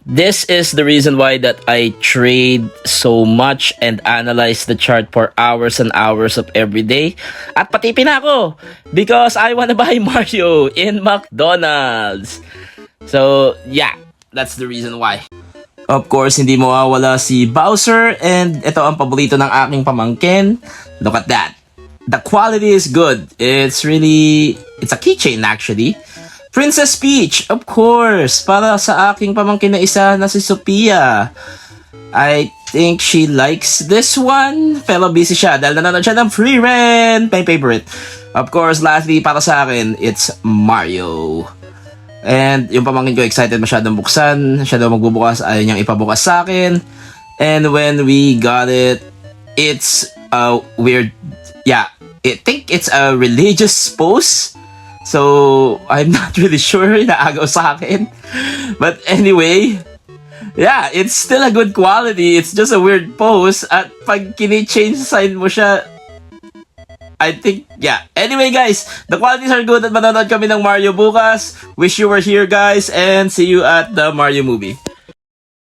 This is the reason why that I trade so much and analyze the chart for hours and hours of every day. At pati pinako because I wanna buy Mario in McDonald's. So yeah, that's the reason why. Of course, hindi mawawala si Bowser and ito ang paborito ng aking pamangkin. Look at that. The quality is good. It's a keychain actually. Princess Peach, of course, para sa aking pamangkin na isa na si Sophia. I think she likes this one, pero busy siya dahil nanonood siya ng Free Rent, my favorite. Of course, lastly, para sa akin, it's Mario. And yung pamangkin ko excited masyadong buksan, siya daw magbubukas, ayaw niyang ipabukas sa akin. And when we got it, it's weird, yeah, I think it's a religious pose. So, I'm not really sure na agaw sa akin. But anyway, yeah, it's still a good quality. It's just a weird pose. At pag kini-change side mo siya, I think, yeah. Anyway guys, the qualities are good at manonood kami ng Mario bukas. Wish you were here guys and see you at the Mario movie.